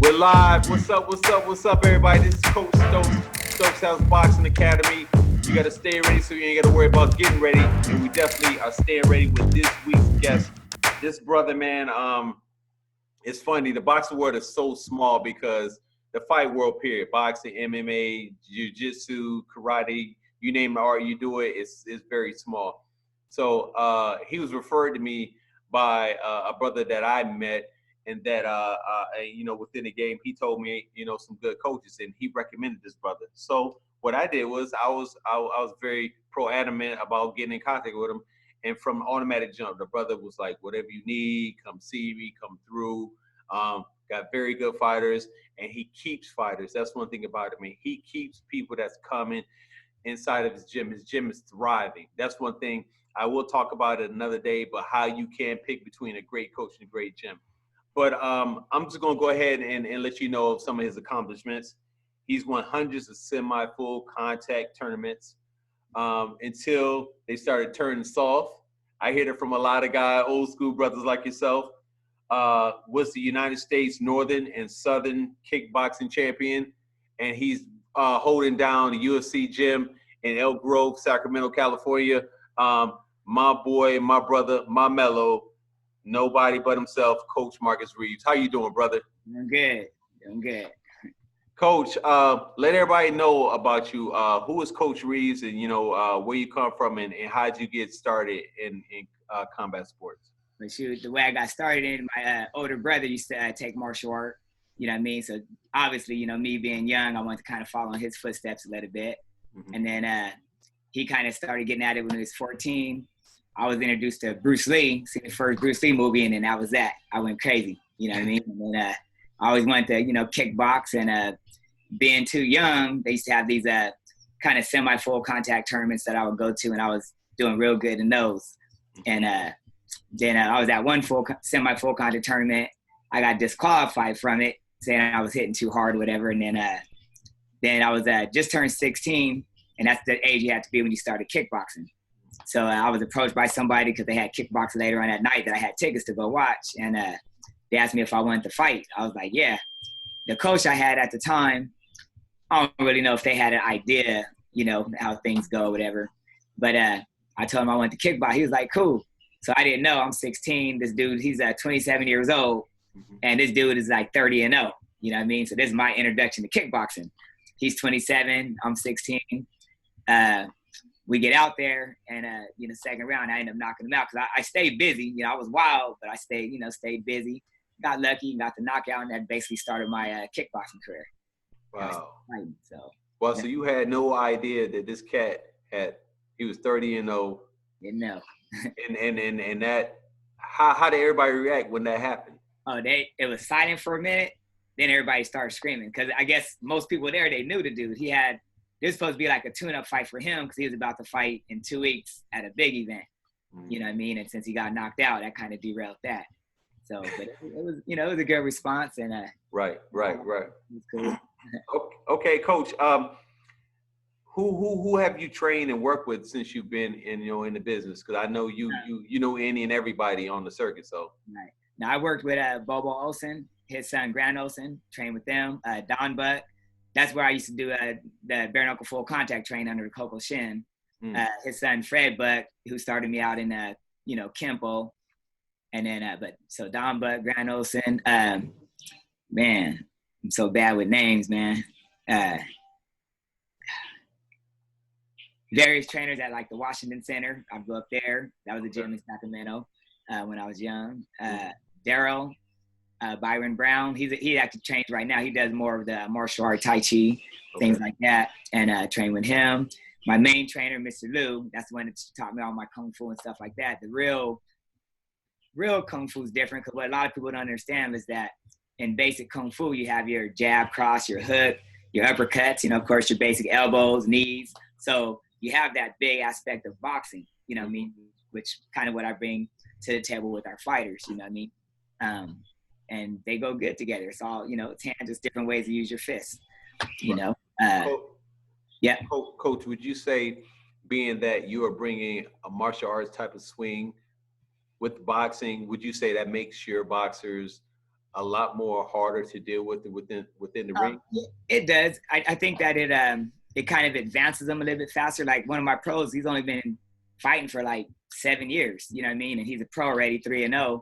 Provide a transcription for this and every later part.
We're live. What's up? What's up? What's up, everybody? This is Coach Stokes, Stokeshouse Boxing Academy. You got to stay ready so you ain't got to worry about getting ready. And we definitely are staying ready with this week's guest. This brother, man, it's funny. The boxing world is so small because the fight world, period, boxing, MMA, jiu-jitsu, karate, you name the art, you do it, it's very small. So he was referred to me by a brother that I met, and that, within the game, he told me, some good coaches, and he recommended this brother. So what I did was I was very pro-adamant about getting in contact with him. And from automatic jump, the brother was like, whatever you need, come see me, come through. Got very good fighters, and he keeps fighters. That's one thing about him. I mean, he keeps people that's coming inside of his gym. His gym is thriving. That's one thing. I will talk about it another day, but how you can pick between a great coach and a great gym. But I'm just going to go ahead and let you know of some of his accomplishments. He's won hundreds of semi-full contact tournaments until they started turning soft. I hear it from a lot of guys, old school brothers like yourself. Was the United States Northern and Southern kickboxing champion, and he's holding down the UFC gym in Elk Grove, Sacramento, California. My boy, my brother, my mellow, nobody but himself, Coach Marcus Reaves. How you doing, brother? I'm good. I'm good. Coach, let everybody know about you. Who is Coach Reaves, and where you come from, and how did you get started in combat sports? But shoot, the way I got started, my older brother used to take martial art. You know what I mean? So obviously, me being young, I wanted to kind of follow in his footsteps a little bit. Mm-hmm. And then he kind of started getting at it when he was 14. I was introduced to Bruce Lee, see the first Bruce Lee movie, and then that was that. I went crazy, you know what I mean? And then I always wanted to, kickbox, and being too young, they used to have these kind of semi-full contact tournaments that I would go to, and I was doing real good in those. And then I was at one semi-full contact tournament. I got disqualified from it, saying I was hitting too hard or whatever. And then I was just turned 16, and that's the age you have to be when you started kickboxing. So I was approached by somebody because they had kickboxing later on that night that I had tickets to go watch. And they asked me if I wanted to fight. I was like, yeah. The coach I had at the time, I don't really know if they had an idea, how things go or whatever. But I told him I wanted to kickbox. He was like, cool. So I didn't know. I'm 16. This dude, he's 27 years old. And this dude is like 30 and 0. You know what I mean? So this is my introduction to kickboxing. He's 27. I'm 16. We get out there, and in the second round, I end up knocking him out because I stayed busy. I was wild, but I stayed busy. Got lucky, got the knockout, and that basically started my kickboxing career. Wow. So so you had no idea that this cat he was 30 and 0. Didn't know. and that, how did everybody react when that happened? Oh, it was silent for a minute. Then everybody started screaming because I guess most people there, they knew the dude. This was supposed to be like a tune-up fight for him because he was about to fight in 2 weeks at a big event. Mm-hmm. You know what I mean? And since he got knocked out, that kind of derailed that. So, but it was, it was a good response. And right. It was cool. Okay, Coach. Who have you trained and worked with since you've been in the business? Because I know you know any and everybody on the circuit. So. Right. Now I worked with Bobo Olsen, his son Grant Olsen, trained with them. Don Buck. That's where I used to do the bare knuckle full contact train under the Coco Shin. His son Fred Buck, who started me out in Kempo, and then so Don Buck, Grant Olsen. Man, I'm so bad with names, man. Various trainers at like the Washington Center. I'd go up there. That was a gym in Sacramento when I was young. Daryl. Byron Brown, he actually changed right now. He does more of the martial art, Tai Chi, things like that, and train with him. My main trainer, Mr. Liu, that's the one that taught me all my Kung Fu and stuff like that. The real Kung Fu is different because what a lot of people don't understand is that in basic Kung Fu, you have your jab, cross, your hook, your uppercuts, of course, your basic elbows, knees. So you have that big aspect of boxing, what I mean, which kind of what I bring to the table with our fighters, what I mean. And they go good together. It's all, it's just different ways to use your fists, Coach, yeah. Coach, would you say, being that you are bringing a martial arts type of swing with boxing, would you say that makes your boxers a lot more harder to deal with within the ring? It does. I think that it kind of advances them a little bit faster. Like one of my pros, he's only been fighting for like 7 years, you know what I mean? And he's a pro already, 3-0.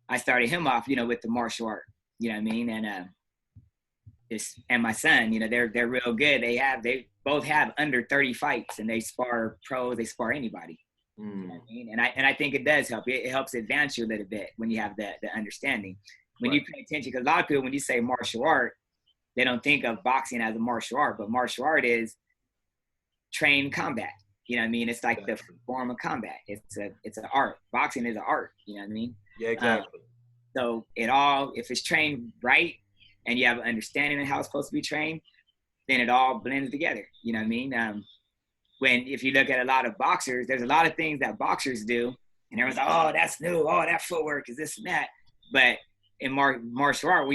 I started him off, you know, with the martial art, you know what I mean? And and my son, you know, they're real good. They both have under 30 fights, and they spar pros, they spar anybody. You know what I mean? And I think it does help. It helps advance you a little bit when you have the understanding. When you pay attention, because a lot of people, when you say martial art, they don't think of boxing as a martial art, but martial art is trained combat. You know what I mean? It's like the form of combat. It's an art. Boxing is an art. You know what I mean? Yeah, exactly. So if it's trained right, and you have an understanding of how it's supposed to be trained, then it all blends together. You know what I mean? If you look at a lot of boxers, there's a lot of things that boxers do, and everyone's like, oh, that's new. Oh, that footwork is this and that. But in martial art,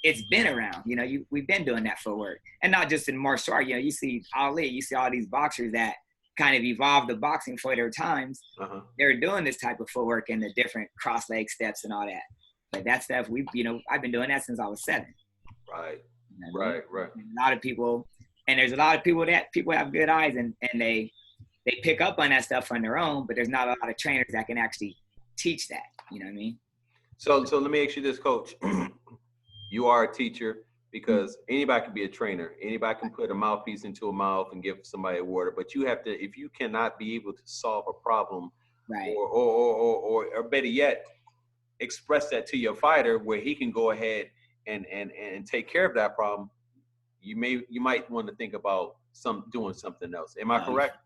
it's been around. You know, we've been doing that footwork, and not just in martial art. You know, you see Ali, you see all these boxers that kind of evolved the boxing for their times. They're doing this type of footwork and the different cross leg steps and all that. But that stuff I've been doing that since I was 7. Right. You know Right. A lot of people, and there's a lot of people that people have good eyes and they pick up on that stuff on their own, but there's not a lot of trainers that can actually teach that. You know what I mean? So let me ask you this, Coach. You are a teacher, because anybody can be a trainer. Anybody can put a mouthpiece into a mouth and give somebody water, but you have to, if you cannot be able to solve a problem, right, or better yet, express that to your fighter where he can go ahead and take care of that problem, you might want to think about doing something else. Am I correct?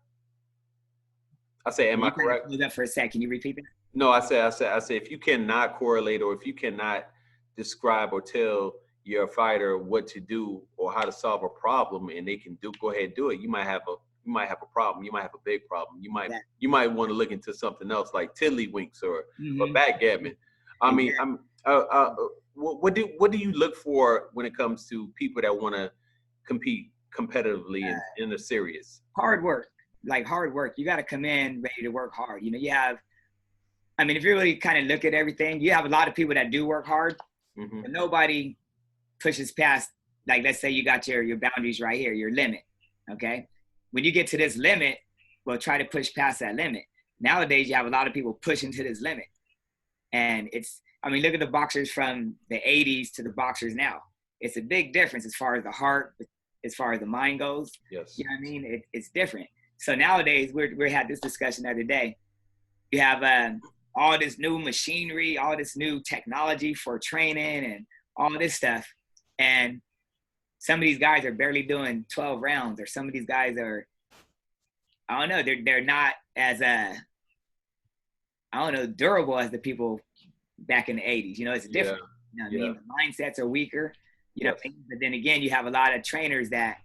I say, am I correct? Hold up for a sec. Can you repeat that? No, I say, if you cannot correlate, or if you cannot describe or tell your fighter what to do or how to solve a problem, and they can go ahead and do it, you might have a problem. You might have a big problem. You might want to look into something else like tiddlywinks or backgammon. I mean, what do you look for when it comes to people that want to compete competitively in a series? Hard work. You got to come in ready to work hard. You know, if you really kind of look at everything, you have a lot of people that do work hard, but nobody pushes past, like, let's say you got your boundaries right here, your limit, okay? When you get to this limit, well, try to push past that limit. Nowadays, you have a lot of people pushing to this limit. And look at the boxers from the 80s to the boxers now. It's a big difference as far as the heart, as far as the mind goes. Yes. You know what I mean? It's different. So nowadays, we had this discussion the other day. You have all this new machinery, all this new technology for training and all this stuff. And some of these guys are barely doing 12 rounds, or some of these guys are, I don't know, they're not as durable as the people back in the 80s. You know, it's different. You know what I mean? The mindsets are weaker, you know, but then again, you have a lot of trainers that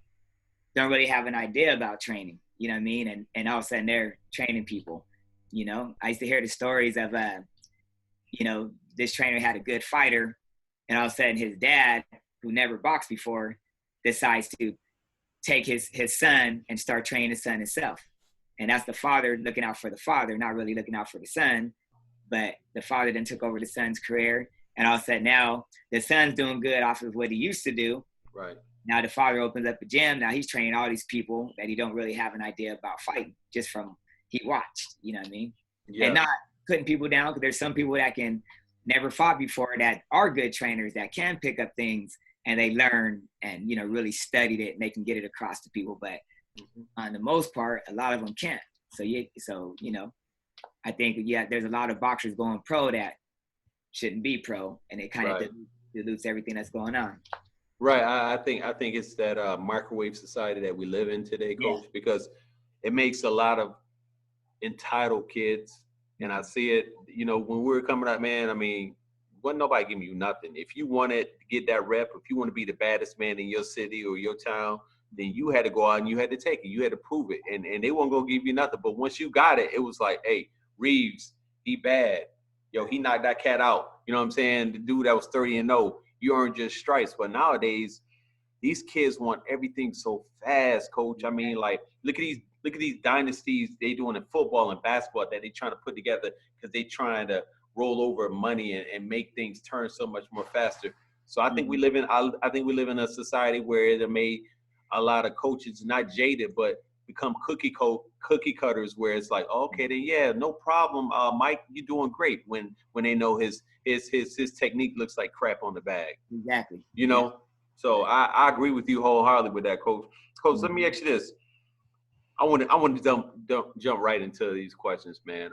don't really have an idea about training, you know what I mean? And all of a sudden they're training people, you know? I used to hear the stories of, this trainer had a good fighter, and all of a sudden his dad, who never boxed before, decides to take his son and start training his son himself. And that's the father looking out for the father, not really looking out for the son. But the father then took over the son's career, and all of a sudden now the son's doing good off of what he used to do. Right. Now the father opens up a gym. Now he's training all these people that he don't really have an idea about fighting, just from he watched. You know what I mean? Yeah. And not putting people down, because there's some people that can never fought before that are good trainers that can pick up things and they learn and, you know, really studied it and they can get it across to people. But on the most part, a lot of them can't. So you know, I think, there's a lot of boxers going pro that shouldn't be pro, and it kind of dilutes everything that's going on. Right. I think it's that microwave society that we live in today, Coach, because it makes a lot of entitled kids. And I see it, you know, when we were coming up, man, I mean, wasn't nobody giving you nothing. If you wanted to get that rep, if you want to be the baddest man in your city or your town, then you had to go out and you had to take it. You had to prove it. And they weren't going to give you nothing. But once you got it, it was like, hey, Reaves, he bad. Yo, he knocked that cat out. You know what I'm saying? The dude that was 30-0, you earned just stripes. But nowadays, these kids want everything so fast, Coach. I mean, like, look at these dynasties they doing in football and basketball that they trying to put together because they trying to roll over money and make things turn so much more faster. So I think we live in I think we live in a society where there may a lot of coaches not jaded but become cookie cutters, where it's like, okay, then yeah, no problem, Mike, you're doing great, when they know his technique looks like crap on the bag. Exactly. You know, so I agree with you wholeheartedly with that, Coach. Coach, let me ask you this. I want to jump right into these questions, man.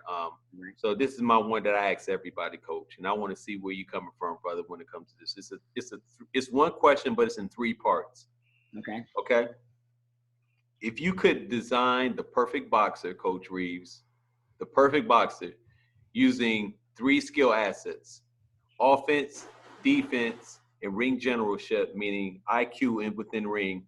So this is my one that I ask everybody, Coach, and I want to see where you coming from, brother, when it comes to this. It's one question, but it's in 3 parts. Okay. Okay. If you could design the perfect boxer, Coach Reaves, the perfect boxer, using 3 skill assets: offense, defense, and ring generalship, meaning IQ in within ring,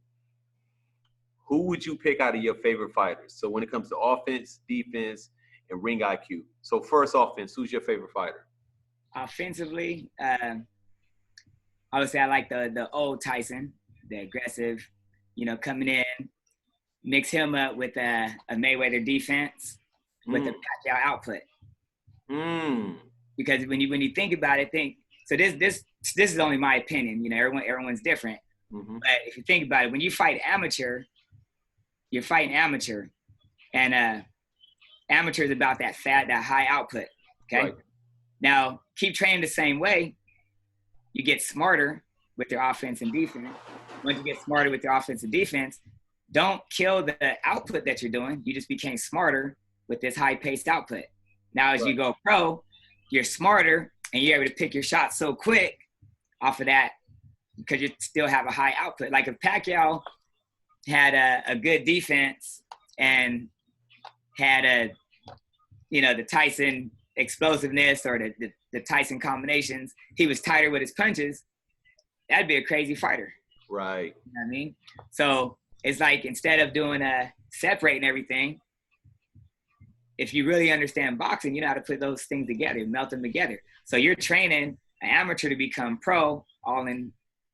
who would you pick out of your favorite fighters? So when it comes to offense, defense, and ring IQ. So first, offense, who's your favorite fighter? Offensively, I would say I like the old Tyson, the aggressive, coming in, mix him up with a Mayweather defense with a Pacquiao output. Because when you think about it, so this is only my opinion. Everyone's different. But if you think about it, when you fight amateur, you're fighting amateur, and amateur is about that high output. Okay. Right. Now keep training the same way. You get smarter with your offense and defense. Once you get smarter with your offense and defense, don't kill the output that you're doing. You just became smarter with this high-paced output. Now, as you go pro, you're smarter, and you're able to pick your shots so quick off of that because you still have a high output. Like if Pacquiao had a good defense and had the Tyson explosiveness or the Tyson combinations, he was tighter with his punches, that'd be a crazy fighter. Right. You know what I mean? So it's like, instead of doing separating everything, if you really understand boxing, you know how to put those things together, melt them together. So you're training an amateur to become pro all in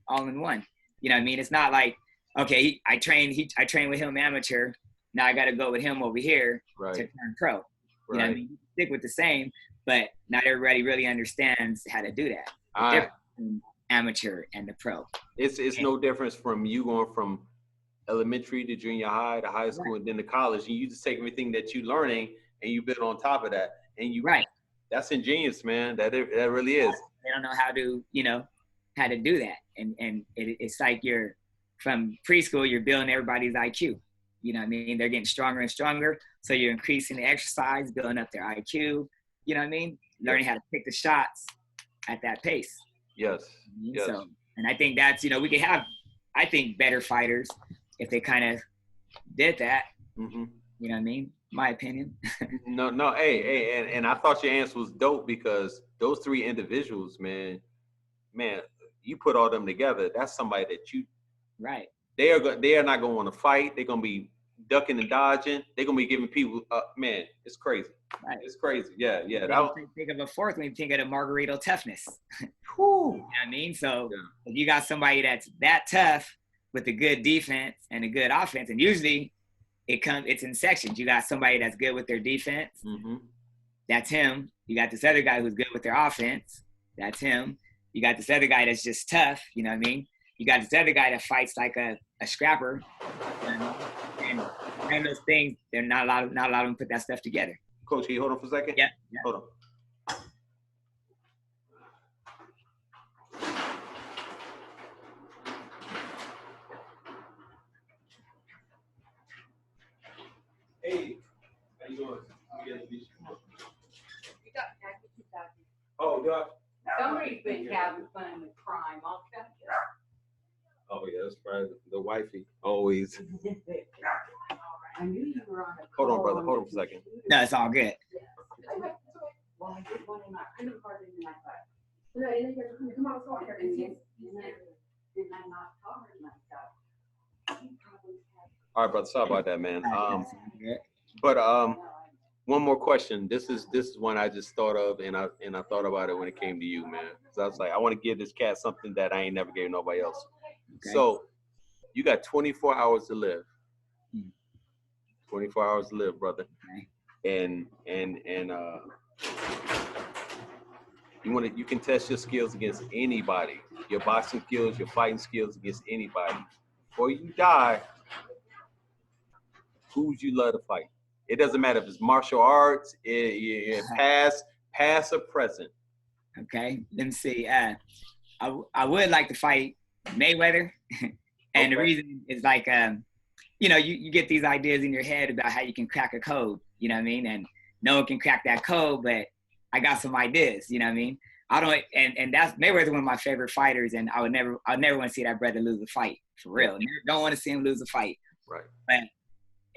one. You know what I mean? It's not like, okay, I train with him amateur, now I got to go with him over here to turn pro. You know what I mean? Stick with the same, but not everybody really understands how to do that. The difference between amateur and the pro. It's no difference from you going from elementary to junior high to high school and then to college, and you just take everything that you're learning and you build on top of that, and you that's ingenious, man. That really is. They don't know how to do that, and it's like you're from preschool, you're building everybody's IQ. You know what I mean? They're getting stronger and stronger, so you're increasing the exercise, building up their IQ. You know what I mean? Learning how to pick the shots at that pace. Yes. Yes. So, and I think that's, we could have, I think, better fighters if they kind of did that. You know what I mean? My opinion. No. Hey, and I thought your answer was dope, because those 3 individuals, man, you put all them together. That's somebody that you. Right. They are not going to want to fight. They're going to be ducking and dodging. They're going to be giving people, man, it's crazy. Right. It's crazy. Yeah. Think of a fourth when you think of the Margarito toughness. You Whew. know what I mean? So if you got somebody that's that tough with a good defense and a good offense, and usually it's in sections. You got somebody that's good with their defense. That's him. You got this other guy who's good with their offense. That's him. You got this other guy that's just tough. You know what I mean? You got this other guy that fights like a scrapper. And those things, they're not allowed of them put that stuff together. Coach, can you hold on for a second? Yeah. Hold on. Hey, how you doing? Oh, God. Somebody's been having fun with crime. I'll tell you. Oh, yeah, that's probably the wifey. Always. I knew you were on a Hold on, call brother. Hold on the for a second. computer. No, it's all good. Well, I did one in my credit card and I thought, no, and then you're come on, let's go here. And then did I not cover myself? All right, brother. Sorry about that, man. It's all good. But one more question. This is one I just thought of, and I thought about it when it came to you, man. Because I was like, I want to give this cat something that I ain't never gave nobody else. Okay. So you got 24 hours to live. 24 hours to live, brother. Okay. And You can test your skills against anybody. Your boxing skills, your fighting skills against anybody. Before you die, who would you love to fight? It doesn't matter if it's martial arts, past or present. Okay, let me see. I would like to fight Mayweather, and the reason is like, you know, you get these ideas in your head about how you can crack a code, you know what I mean? And no one can crack that code, but I got some ideas, you know what I mean? And that's Mayweather's one of my favorite fighters, and I never want to see that brother lose a fight, for real. Don't want to see him lose a fight. Right. But in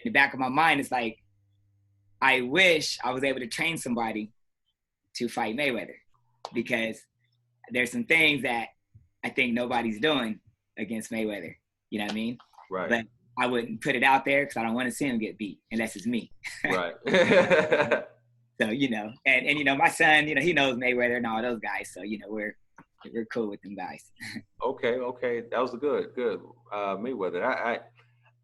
the back of my mind, it's like, I wish I was able to train somebody to fight Mayweather, because there's some things that I think nobody's doing against Mayweather, you know what I mean? Right. But I wouldn't put it out there because I don't want to see him get beat unless it's me. Right. So, you know, and you know, my son, you know, he knows Mayweather and all those guys. So, you know, we're cool with them guys. Okay. That was good. Mayweather.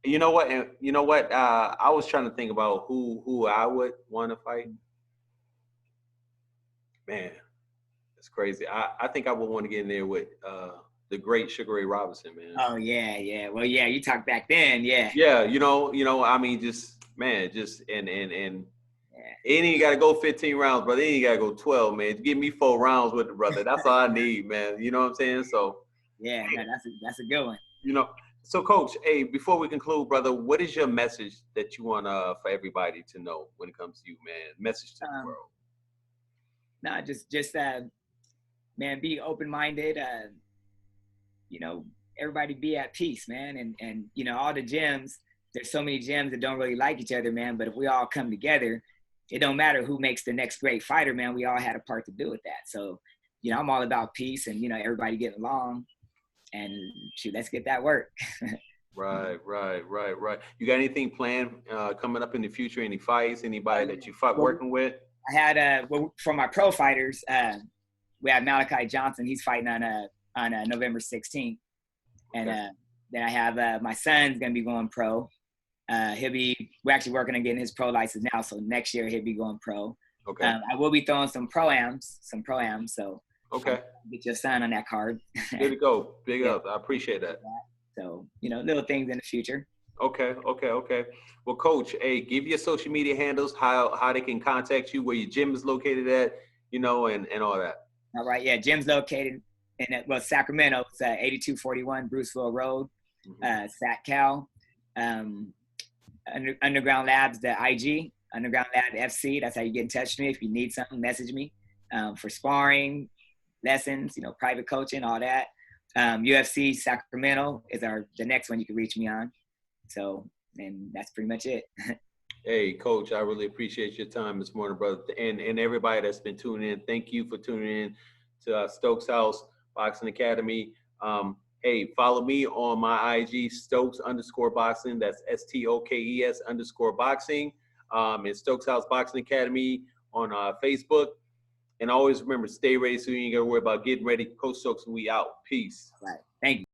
You know what? I was trying to think about who I would want to fight. Man, it's crazy. I think I would want to get in there with the great Sugar Ray Robinson, man. Oh yeah. Well, yeah, you talked back then, yeah. Yeah, you know. I mean, and it ain't got to go 15 rounds, brother. It ain't got to go 12, man. Give me 4 rounds with the brother. That's all I need, man. You know what I'm saying? So. Yeah, no, that's a good one. You know. So, Coach, hey, before we conclude, brother, what is your message that you want for everybody to know when it comes to you, man? Message to the world. No, just man, be open-minded. You know, everybody be at peace, man. And you know, all the gyms, there's so many gyms that don't really like each other, man. But if we all come together, it don't matter who makes the next great fighter, man. We all had a part to do with that. So, you know, I'm all about peace and, you know, everybody getting along. And shoot, let's get that work. Right. You got anything planned coming up in the future? Any fights? Anybody that you working with? I had for my pro fighters, we had Malachi Johnson. He's fighting on November 16th, and then I have my son's gonna be going pro. We're actually working on getting his pro license now, so next year he'll be going pro. Okay. I will be throwing some pro-ams. So okay, get your son on that card. Good to go. Big up. I appreciate that. So, you know, little things in the future. Okay. Well, Coach, hey, give your social media handles, how they can contact you, where your gym is located at, you know, and all that. All right. Yeah. Gym's located in Sacramento. It's 8241 Bruceville Road, SacCal. Underground Labs, the IG, Underground Lab FC. That's how you get in touch with me. If you need something, message me for sparring, lessons, you know, private coaching, all that. UFC Sacramento is the next one you can reach me on. So, and that's pretty much it. Hey, Coach, I really appreciate your time this morning, brother. And everybody that's been tuning in, thank you for tuning in to Stokeshouse Boxing Academy. Hey, follow me on my IG, Stokes_boxing. That's STOKES_boxing. And Stokeshouse Boxing Academy on Facebook. And always remember, stay ready so you ain't got to worry about getting ready. Coach Stokes, we out. Peace. Right. Thank you.